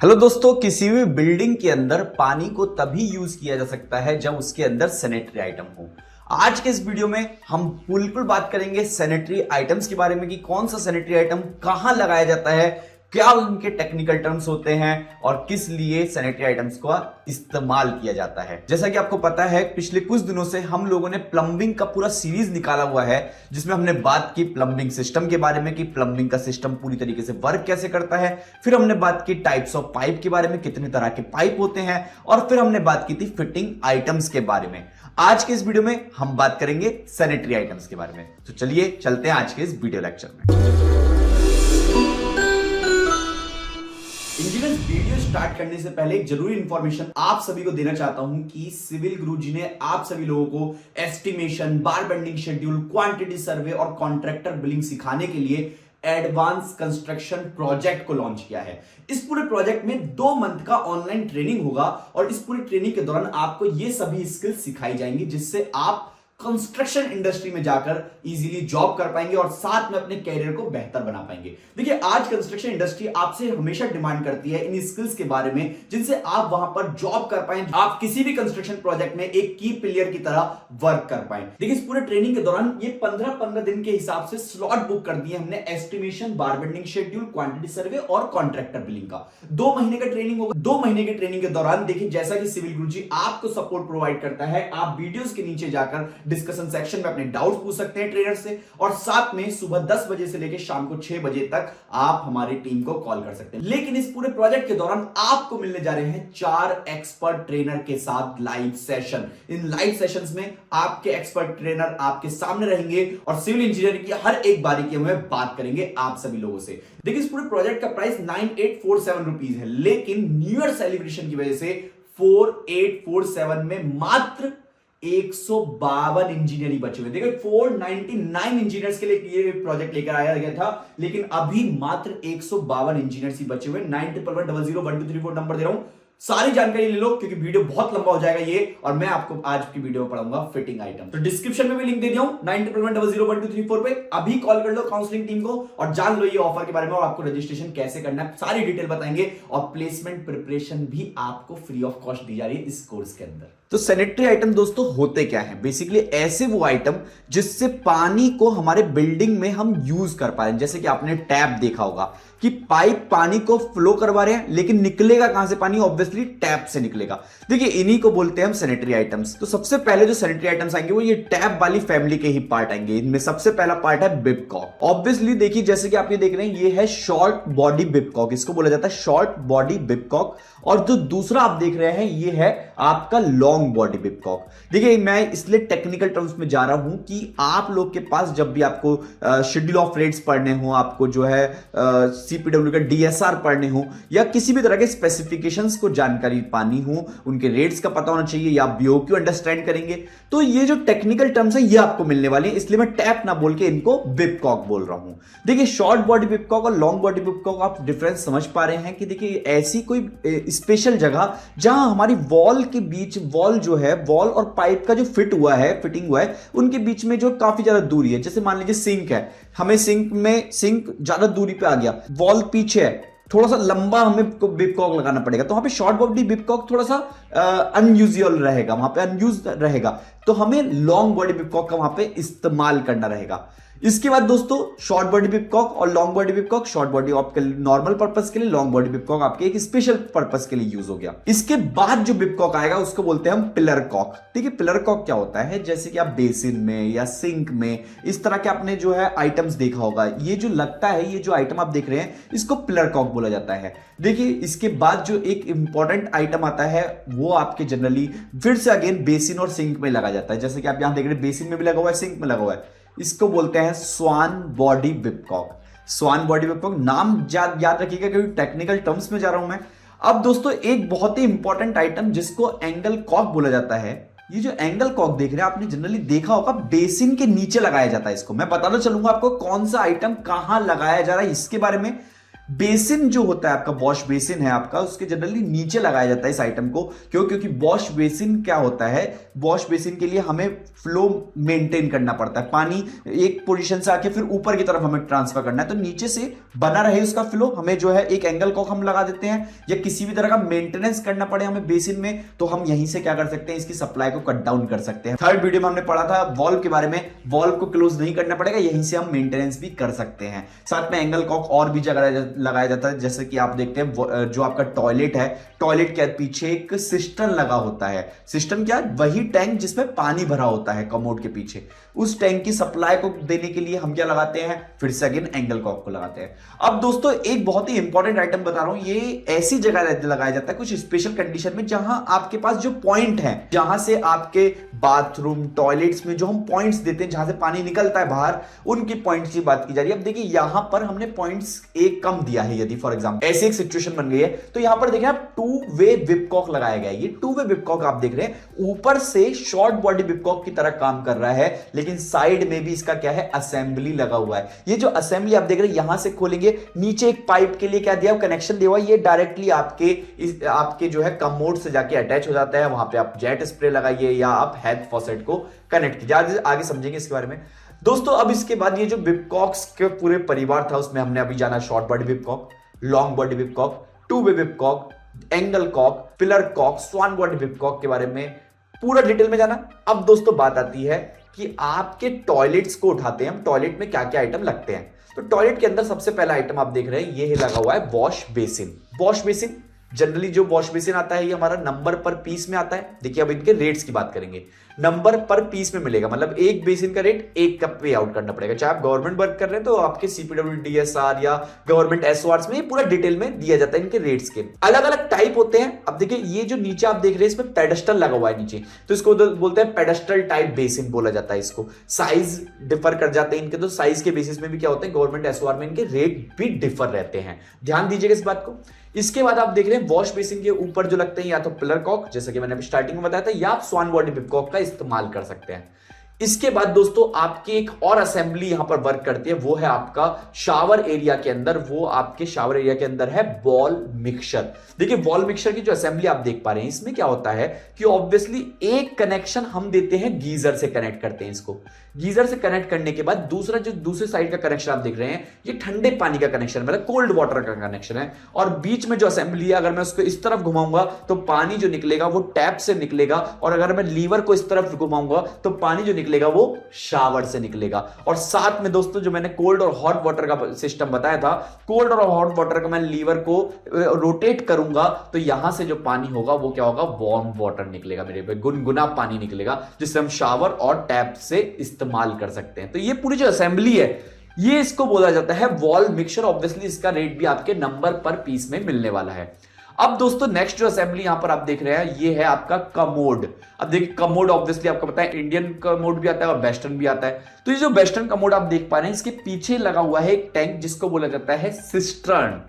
Hello दोस्तों, किसी भी बिल्डिंग के अंदर पानी को तभी यूज किया जा सकता है जब उसके अंदर सैनिटरी आइटम हो। आज के इस वीडियो में हम बिल्कुल बात करेंगे सैनिटरी आइटम्स के बारे में कि कौन सा सैनिटरी आइटम कहां लगाया जाता है, क्या उनके टेक्निकल टर्म्स होते हैं और किस लिए सैनिटरी आइटम्स का इस्तेमाल किया जाता है। जैसा कि आपको पता है, पिछले कुछ दिनों से हम लोगों ने प्लम्बिंग का पूरा सीरीज निकाला हुआ है जिसमें हमने बात की प्लम्बिंग सिस्टम के बारे में कि प्लम्बिंग का सिस्टम पूरी तरीके से वर्क कैसे करता है। फिर हमने बात की टाइप्स ऑफ पाइप के बारे में, कितने तरह के पाइप होते हैं, और फिर हमने बात की थी फिटिंग आइटम्स के बारे में। आज के इस वीडियो में हम बात करेंगे सैनिटरी आइटम्स के बारे में। तो चलिए चलते हैं आज के इस वीडियो लेक्चर में। इंजीनियर्स, वीडियो स्टार्ट करने से पहले एक जरूरी इंफॉर्मेशन आप सभी को देना चाहता हूं कि सिविल गुरुजी ने आप सभी लोगों को एस्टिमेशन, बार बेंडिंग शेड्यूल, क्वांटिटी सर्वे और कॉन्ट्रैक्टर बिलिंग सिखाने के लिए एडवांस कंस्ट्रक्शन प्रोजेक्ट को लॉन्च किया है। इस पूरे प्रोजेक्ट में 2 मंथ का ऑनलाइन ट्रेनिंग होगा और इस पूरी ट्रेनिंग के दौरान आपको ये सभी स्किल्स सिखाई जाएंगी जिससे आप कंस्ट्रक्शन इंडस्ट्री में जाकर इजीली जॉब कर पाएंगे और साथ में अपने कैरियर को बेहतर बना पाएंगे। देखिए, आज कंस्ट्रक्शन इंडस्ट्री आपसे हमेशा डिमांड करती है इन स्किल्स के बारे में जिनसे आप वहां पर जॉब कर पाएं, आप किसी भी कंस्ट्रक्शन प्रोजेक्ट में एक की प्लेयर की तरह वर्क कर पाएं। देखिए, इस पूरे ट्रेनिंग के दौरान ये 15-15 दिन के हिसाब से स्लॉट बुक कर दिए हमने एस्टिमेशन, बार बेंडिंग शेड्यूल, क्वांटिटी सर्वे और कॉन्ट्रैक्टर बिलिंग का। 2 महीने का ट्रेनिंग होगा। 2 महीने की ट्रेनिंग के दौरान देखिए, जैसा कि सिविल गुरुजी आपको सपोर्ट प्रोवाइड करता है, आप वीडियोस के नीचे जाकर डिस्कशन सेक्शन में अपने डाउट्स पूछ सकते हैं ट्रेनर से, और साथ में सुबह 10 बजे से लेकर शाम को 6 बजे तक आप हमारी टीम को कॉल कर सकते हैं। लेकिन इस पूरे प्रोजेक्ट के दौरान आपको मिलने जा रहे हैं 4 एक्सपर्ट ट्रेनर के साथ लाइव सेशन। इन लाइव सेशंस में आपके एक्सपर्ट ट्रेनर आपके सामने रहेंगे और सिविल इंजीनियरिंग की हर एक बारीकी में बात करेंगे आप सभी लोगों से। देखिए, इस पूरे प्रोजेक्ट का प्राइस 9847 रुपीज है, लेकिन न्यू ईयर सेलिब्रेशन की वजह से 4847 में मात्र 152 इंजीनियर ही बचे हुए। देखिए, 499 इंजीनियर्स के लिए ये प्रोजेक्ट लेकर आया गया था, लेकिन अभी मात्र 152 इंजीनियर्स ही बचे हुए। 9111001234 नंबर दे रहा हूं, सारी जानकारी ले लो क्योंकि वीडियो बहुत लंबा हो जाएगा ये, और मैं आपको आज की वीडियो में पढ़ाऊंगा फिटिंग आइटम। तो डिस्क्रिप्शन में भी लिंक दे दिया हूं 9111001234 पे। अभी कॉल कर लो काउंसलिंग टीम को और जान लो ये ऑफर के बारे में और आपको रजिस्ट्रेशन कैसे करना है, सारी डिटेल बताएंगे और प्लेसमेंट प्रिपरेशन भी आपको फ्री ऑफ कॉस्ट दी जा रही है इस कोर्स के अंदर। तो सैनिटरी आइटम दोस्तों होते क्या है? बेसिकली ऐसे वो आइटम जिससे पानी को हमारे बिल्डिंग में हम यूज कर पा रहे हैं। जैसे कि आपने टैप देखा होगा कि पाइप पानी को फ्लो करवा रहे हैं, लेकिन निकलेगा कहां से पानी? ऑब्वियसली टैप से निकलेगा। देखिए, इन्हीं को बोलते हैं हम सैनिटरी आइटम्स। तो सबसे पहले जो सैनिटरी आइटम्स आएंगे वो ये टैप वाली फैमिली के ही पार्ट आएंगे। इनमें सबसे पहला पार्ट है बिबकॉक। ऑब्वियसली देखिए, जैसे कि आप ये देख रहे हैं, ये है शॉर्ट बॉडी बिबकॉक, इसको बोला जाता है शॉर्ट बॉडी बिबकॉक। और जो दूसरा आप देख रहे हैं ये है आपका लॉन्ग बॉडी बिबकॉक। देखिए, मैं इसलिए टेक्निकल टर्म्स में जा रहा हूं कि आप लोग के पास जब भी आपको शेड्यूल ऑफ रेट्स पढ़ने हो, आपको जो है सीपीडब्ल्यू का डीएसआर पढ़ने हो, या किसी भी तरह के स्पेसिफिकेशंस को जानकारी पानी हो, उनके रेट्स का पता होना चाहिए, या बीओक्यू अंडरस्टैंड करेंगे, तो ये जो टेक्निकल टर्म्स है ये आपको मिलने वाले हैं। इसलिए मैं टैप ना बोल के इनको बिबकॉक बोल रहा हूं। देखिए, शॉर्ट बॉडी बिबकॉक और लॉन्ग बॉडी बिबकॉक आप डिफरेंस समझ पा रहे हैं कि देखिए, ऐसी कोई स्पेशल जगह जहां हमारी वॉल के बीच, वॉल जो है, वॉल और पाइप का जो फिटिंग हुआ है उनके बीच में जो काफी ज्यादा दूरी है। जैसे मान लीजिए सिंक है, हमें सिंक ज्यादा दूरी पे आ गया, वॉल पीछे है, थोड़ा सा लंबा हमें बिबकॉक लगाना पड़ेगा, तो वहां पे शॉर्ट बॉडी बिबकॉक थोड़ा सा अनयूजुअल रहेगा, वहां पे अनयूज रहेगा, तो हमें लॉन्ग बॉडी बिबकॉक का वहां पे इस्तेमाल करना रहेगा। इसके बाद दोस्तों, शॉर्ट बॉडी बिबकॉक और लॉन्ग बॉडी बिबकॉक, शॉर्ट बॉडी आपके नॉर्मल पर्पस के लिए, लॉन्ग बॉडी बिबकॉक आपके एक स्पेशल पर्पस के लिए यूज हो गया। इसके बाद जो बिबकॉक आएगा उसको बोलते हैं हम पिलर कॉक। देखिए, पिलर कॉक क्या होता है? जैसे कि आप बेसिन में या सिंक में इस तरह के आपने जो है आइटम्स देखा होगा, ये जो लगता है, ये जो आइटम आप देख रहे हैं इसको पिलर कॉक बोला जाता है। देखिए, इसके बाद जो एक इंपॉर्टेंट आइटम आता है वो आपके जनरली फिर से अगेन बेसिन और सिंक में लगा जाता है। जैसे कि आप यहां देख रहे हैं, बेसिन में भी लगा हुआ है, सिंक में लगा हुआ है, इसको बोलते हैं स्वान बॉडी बिबकॉक। स्वान बॉडी बिबकॉक नाम याद रखिएगा क्योंकि टेक्निकल टर्म्स में जा रहा हूं मैं। अब दोस्तों, एक बहुत ही इंपॉर्टेंट आइटम जिसको एंगल कॉक बोला जाता है, ये जो एंगल कॉक देख रहे हैं आपने जनरली देखा होगा बेसिन के नीचे लगाया जाता है। इसको मैं बताना चलूंगा आपको कौन सा आइटम कहां लगाया जा रहा है इसके बारे में। बेसिन जो होता है आपका, वॉश बेसिन है आपका, उसके जनरली नीचे लगाया जाता है इस आइटम को। क्यों? क्योंकि वॉश बेसिन क्या होता है, वॉश बेसिन के लिए हमें फ्लो मेंटेन करना पड़ता है, पानी एक पोजीशन से आके फिर ऊपर की तरफ हमें ट्रांसफर करना है, तो नीचे से बना रहे उसका फ्लो, हमें जो है एक एंगल कॉक हम लगा देते हैं, या किसी भी तरह का मेंटेनेंस करना पड़े हमें बेसिन में, तो हम यहीं से क्या कर सकते हैं, इसकी सप्लाई को कट डाउन कर सकते हैं। थर्ड वीडियो में हमने पढ़ा था वॉल्व के बारे में, वॉल्व को क्लोज नहीं करना पड़ेगा, यहीं से हम मेंटेनेंस भी कर सकते हैं। साथ में एंगल कॉक और भी जगह लगाया जाता है, जैसे कि आप देखते हैं जो आपका टॉयलेट है, टॉयलेट के पीछे एक सिस्टर्न लगा होता है। सिस्टर्न क्या? वही टैंक जिसमें पानी भरा होता है कमोड के पीछे, उस टैंक की सप्लाई को देने के लिए हम क्या लगाते हैं, फिर से अगेन एंगल कॉक को लगाते हैं। अब दोस्तों एक बहुत ही इंपॉर्टेंट आइटम बता रहा हूं, ये ऐसी जगह लगाया जाता है कुछ स्पेशल कंडीशन में, जहां आपके पास जो पॉइंट है, जहां से आपके बाथरूम टॉयलेट्स में जो हम पॉइंट्स देते हैं, जहां से पानी निकलता है बाहर, उनकी पॉइंट्स की बात की जा रही है। अब देखिए यहां पर हमने पॉइंट्स एक कम दिया है, यदि फॉर एग्जांपल ऐसी एक सिचुएशन बन गई है, तो यहां पर देखिए आप टू वे विपकॉक लगाया गया है। ये टू वे विपकॉक आप देख रहे हैं, ऊपर से शॉर्ट बॉडी विपकॉक की तरह काम कर रहा है, लेकिन साइड में भी इसका क्या है, असेंबली लगा हुआ है। ये जो असेंबली आप देख रहे हैं, यहां से खोलेंगे, नीचे एक पाइप के लिए क्या दिया, कनेक्शन दिया हुआ है, ये डायरेक्टली आपके जो है कमोड से जाके अटैच हो जाता है। वहां पे आप जेट स्प्रे लगाइए या आप हेड फॉसेट को कनेक्ट कीजिए, आगे समझेंगे इसके बारे में। दोस्तों अब इसके बाद ये जो विपकॉक्स के पूरे परिवार था, उसमें हमने अभी जाना short body whipcock, long body whipcock, two way whipcock, angle cock, pillar cock, swan body whipcock के बारे में पूरा डिटेल में जाना। अब दोस्तों बात आती है कि आपके टॉयलेट्स को उठाते हैं हम, टॉयलेट में क्या क्या आइटम लगते हैं। तो टॉयलेट के अंदर सबसे पहला आइटम आप देख रहे हैं, ये लगा हुआ है wash basin. Wash basin generally जो वॉश बेसिन आता है, ये हमारा नंबर पर पीस में आता है। देखिए अब इनके रेट्स की बात करेंगे, नंबर पर पीस में मिलेगा, मतलब एक बेसिन का रेट एक कप पे आउट करना पड़ेगा। चाहे आप गवर्नमेंट वर्क कर रहे हैं तो आपके CPWD/DSR या गवर्नमेंट SORs में पूरा डिटेल में दिया जाता है इनके रेट्स के। अलग अलग टाइप होते हैं। अब देखिए ये जो नीचे आप देख रहे हैं, इसमें पेडेस्टल लगा हुआ है नीचे, तो इसको बोलते हैं पेडेस्टल टाइप बेसिन बोला जाता है इसको। साइज डिफर कर जाते हैं इनके, तो साइज के बेसिस में भी क्या होता है, गवर्नमेंट SOR में इनके रेट भी डिफर रहते हैं, ध्यान दीजिएगा इस बात को। इसके बाद आप देख रहे हैं वॉश बेसिन के ऊपर जो लगते हैं, या तो पिलर कॉक जैसा कि मैंने अभी स्टार्टिंग में बताया था, या आप स्वान बॉडी विपकॉक का इस्तेमाल कर सकते हैं। इसके बाद दोस्तों आपकी एक और असेंबली यहां पर वर्क करती है, वो है आपका शावर एरिया के अंदर। वो आपके शावर एरिया के अंदर है वॉल मिक्सचर। देखिए वॉल मिक्सचर की जो असेंबली आप देख पा रहे हैं, इसमें क्या होता है कि ऑब्वियसली एक कनेक्शन हम देते हैं, गीजर से कनेक्ट करते हैं इसको। गीजर से कनेक्ट करने के बाद दूसरा जो दूसरे साइड का कनेक्शन आप देख रहे हैं, ये ठंडे पानी का कनेक्शन, मतलब कोल्ड वाटर का कनेक्शन है। और बीच में जो असेंबली है, अगर मैं उसको इस तरफ घुमाऊंगा तो पानी जो निकलेगा वो टैप से निकलेगा, और अगर मैं लीवर को इस तरफ घुमाऊंगा तो पानी जो निकलेगा वो शावर से निकलेगा। और साथ में दोस्तों जो मैंने कोल्ड और हॉट वाटर का सिस्टम बताया था, कोल्ड और हॉट वाटर का मैं लीवर को रोटेट करूंगा तो यहां से जो पानी होगा वो क्या होगा, वार्म वाटर निकलेगा, मेरे पे गुनगुना पानी निकलेगा, जिससे हम शावर और टैप से इस्तेमाल कर सकते हैं। तो ये पूरी जो असेंबली है, ये इसको बोला जाता है वॉल मिक्सचर। ऑब्वियसली इसका रेट भी आपके नंबर पर पीस में मिलने वाला है। अब दोस्तों नेक्स्ट जो असेंबली यहां पर आप देख रहे हैं, ये है आपका कमोड। अब देखिए कमोड ऑब्वियसली आपको पता है इंडियन कमोड भी आता है और वेस्टर्न भी आता है। तो ये जो वेस्टर्न कमोड आप देख पा रहे हैं, इसके पीछे लगा हुआ है एक टैंक जिसको बोला जाता है सिस्टर्न।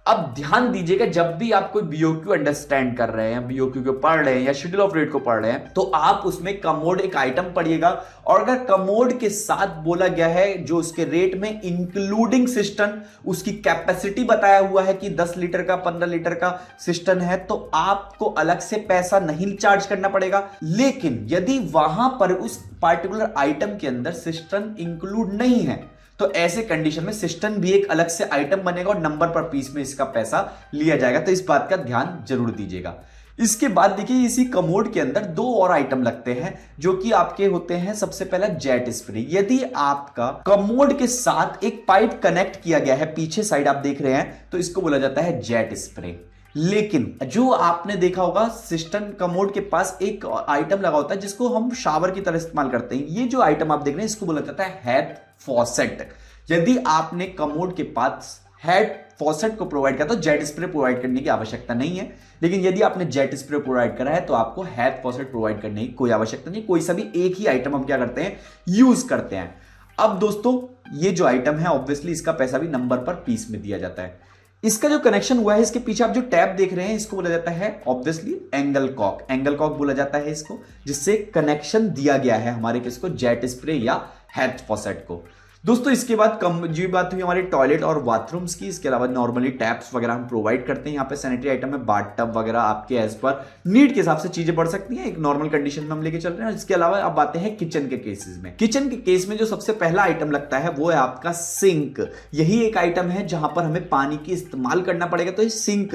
अब ध्यान दीजिएगा, जब भी आप कोई BOQ अंडरस्टैंड कर रहे हैं, BOQ को पढ़ रहे हैं या शेड्यूल ऑफ रेट को पढ़ रहे हैं, तो आप उसमें कमोड एक आइटम पढ़िएगा। और अगर कमोड के साथ बोला गया है जो उसके रेट में इंक्लूडिंग सिस्टम, उसकी कैपेसिटी बताया हुआ है कि 10 लीटर का 15 लीटर का सिस्टम है, तो आपको अलग से पैसा नहीं चार्ज करना पड़ेगा। लेकिन यदि वहां पर उस पार्टिकुलर आइटम के अंदर सिस्टम इंक्लूड नहीं है, तो ऐसे कंडीशन में सिस्टम भी एक अलग से आइटम बनेगा और नंबर पर पीस में इसका पैसा लिया जाएगा। तो इस बात का ध्यान जरूर दीजिएगा। इसके बाद देखिए इसी कमोड के अंदर दो और आइटम लगते हैं जो कि आपके होते हैं। सबसे पहला जेट स्प्रे। यदि आपका कमोड के साथ एक पाइप कनेक्ट किया गया है, पीछे साइड आप देख रहे हैं, तो इसको बोला जाता है जेट स्प्रे। लेकिन जो आपने देखा होगा सिस्टम कमोड के पास एक आइटम लगा होता है जिसको हम शावर की तरह इस्तेमाल करते हैं। ये जो आइटम आप देख रहे हैं इसको बोला जाता है हेड फॉसेट। यदि आपने कमोड के पास हेड फॉसेट को प्रोवाइड किया तो जेट स्प्रे प्रोवाइड करने की आवश्यकता नहीं है। लेकिन यदि आपने जेट स्प्रे प्रोवाइड करा है तो आपको हेड फॉसेट प्रोवाइड करने की कोई आवश्यकता नहीं। कोई सा भी एक ही आइटम हम क्या करते हैं, यूज करते हैं। अब दोस्तों ये जो आइटम है ऑब्वियसली इसका पैसा भी नंबर पर पीस में दिया जाता है। इसका जो कनेक्शन हुआ है, इसके पीछे आप जो टैप देख रहे हैं इसको बोला जाता है obviously angle Kock. Angle Kock बोला जाता है इसको, जिससे कनेक्शन दिया गया है हमारे किसको, जेट स्प्रे या हेड फॉसेट को। दोस्तों इसके बाद कम जो बात हुई हमारे टॉयलेट और बाथरूम्स की, इसके अलावा नॉर्मली टैप्स वगैरह हम प्रोवाइड करते हैं। यहाँ पे सैनिटरी आइटम में बाथ टब वगैरह आपके एज पर नीड के हिसाब से चीजें बढ़ सकती हैं, एक नॉर्मल कंडीशन में हम लेके चल रहे हैं। इसके अलावा अब आते हैं किचन के केसेस में। किचन के केस में जो सबसे पहला आइटम लगता है वो है आपका सिंक। यही एक आइटम है जहां पर हमें पानी की इस्तेमाल करना पड़ेगा। तो ये सिंक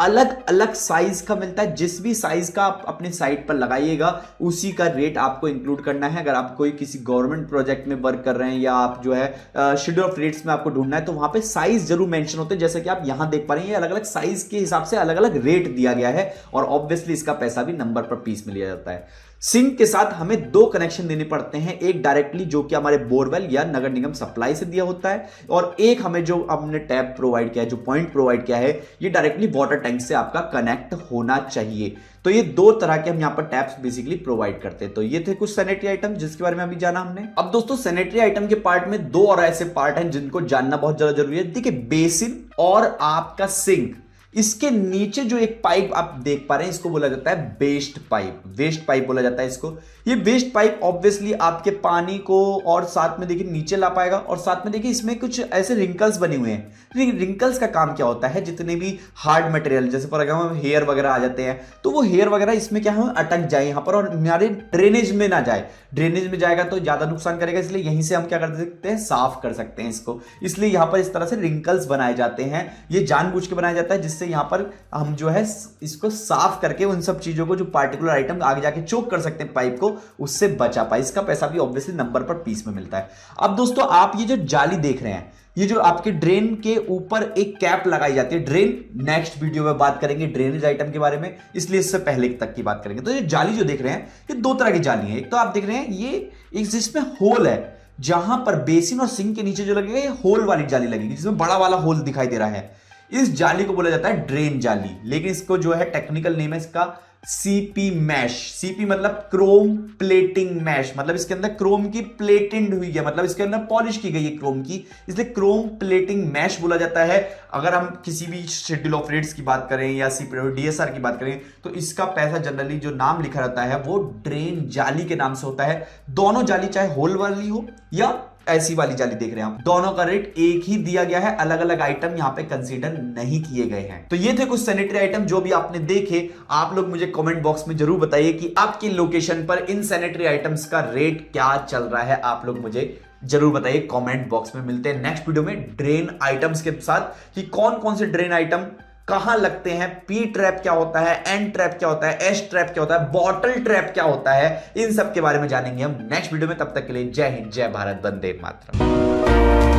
अलग अलग साइज का मिलता है, जिस भी साइज का आप अपने साइट पर लगाइएगा उसी का रेट आपको इंक्लूड करना है। अगर आप कोई किसी गवर्नमेंट प्रोजेक्ट में वर्क कर रहे हैं या आप जो है शेड्यूल ऑफ रेट्स में आपको ढूंढना है तो वहां पे साइज जरूर मेंशन होते हैं। जैसे कि आप यहां देख पा रहे हैं, ये अलग अलग साइज के हिसाब से अलग अलग रेट दिया गया है और ऑब्वियसली इसका पैसा भी नंबर पर पीस में लिया जाता है। सिंक के साथ हमें दो कनेक्शन देने पड़ते हैं, एक डायरेक्टली जो कि हमारे बोरवेल या नगर निगम सप्लाई से दिया होता है और एक हमें जो हमने टैप प्रोवाइड किया है, जो पॉइंट प्रोवाइड किया है, ये डायरेक्टली वाटर टैंक से आपका कनेक्ट होना चाहिए। तो ये दो तरह के हम यहां पर टैप्स बेसिकली प्रोवाइड करते हैं। तो ये थे कुछ सैनिटरी आइटम जिसके बारे में अभी जाना हमने। अब दोस्तों सैनिटरी आइटम के पार्ट में दो और ऐसे पार्ट हैं जिनको जानना बहुत ज्यादा जरूरी है। देखिए बेसिन और आपका सिंक, इसके नीचे जो एक पाइप आप देख पा रहे हैं इसको बोला जाता है वेस्ट पाइप। वेस्ट पाइप बोला जाता है इसको। ये वेस्ट पाइप ऑब्वियसली आपके पानी को और साथ में देखिए नीचे ला पाएगा और साथ में देखिए इसमें कुछ ऐसे रिंकल्स बने हुए हैं। रिंकल्स का काम क्या होता है, जितने भी हार्ड मटेरियल जैसे फॉर एग्जाम्पल हेयर वगैरह आ जाते हैं तो वो हेयर वगैरह इसमें क्या है अटक जाए यहां पर और हमारे ड्रेनेज में ना जाए। ड्रेनेज में जाएगा तो ज्यादा नुकसान करेगा, इसलिए यहीं से हम क्या कर सकते हैं, साफ कर सकते हैं इसको। इसलिए यहां पर इस तरह से रिंकल्स बनाए जाते हैं, ये जानबूझ के बनाया जाता है जिससे यहां पर हम जो है इसको साफ करके उन सब चीजों को जो पार्टिकुलर आइटम आगे जाके चोक कर सकते हैं पाइप को, उससे बचा पाए। इसका पैसा भी ऑब्वियसली नंबर पर पीस में मिलता है। अब दोस्तों आप ये जो जाली देख रहे हैं, ये जो आपके ड्रेन के ऊपर एक कैप लगाई जाती है, ड्रेन नेक्स्ट वीडियो में बात करेंगे ड्रेनेज आइटम के बारे में, इसलिए इससे पहले तक की बात करेंगे। तो ये जाली जो देख रहे हैं ये दो तरह की जाली है। एक तो आप देख रहे हैं ये एक जिसमें होल है, जहां पर बेसिन और सिंक के नीचे जो लगेगा ये होल वाली जाली लगेगी जिसमें बड़ा वाला होल दिखाई दे रहा है। इस जाली को बोला जाता है ड्रेन जाली, लेकिन इसको जो है टेक्निकल नेम है इसका सीपी मैश। सीपी मतलब क्रोम प्लेटिंग मैश, मतलब इसके अंदर क्रोम की प्लेटिंग हुई है, मतलब इसके अंदर पॉलिश की गई है क्रोम की, इसलिए क्रोम प्लेटिंग मैश बोला जाता है। अगर हम किसी भी शेड्यूल ऑफ रेट्स की बात करें या डीएसआर की बात करें तो इसका पैसा जनरली जो नाम लिखा रहता है वो ड्रेन जाली के नाम से होता है। दोनों जाली चाहे होल वाली हो या ऐसी वाली जाली देख रहे हैं आप, दोनों का रेट एक ही दिया गया है, अलग अलग आइटम यहां पे कंसीडर नहीं किए गए हैं। तो ये थे कुछ सैनिटरी आइटम जो भी आपने देखे। आप लोग मुझे कमेंट बॉक्स में जरूर बताइए कि आपकी लोकेशन पर इन सैनिटरी आइटम्स का रेट क्या चल रहा है, आप लोग मुझे जरूर बताइए कमेंट बॉक्स में। मिलते हैं नेक्स्ट वीडियो में ड्रेन आइटम्स के साथ कि कौन कौन से ड्रेन आइटम कहां लगते हैं, पी ट्रैप क्या होता है, एन ट्रैप क्या होता है, एस ट्रैप क्या होता है, बॉटल ट्रैप क्या होता है, इन सब के बारे में जानेंगे हम नेक्स्ट वीडियो में। तब तक के लिए जय हिंद, जय भारत, वंदे मातरम।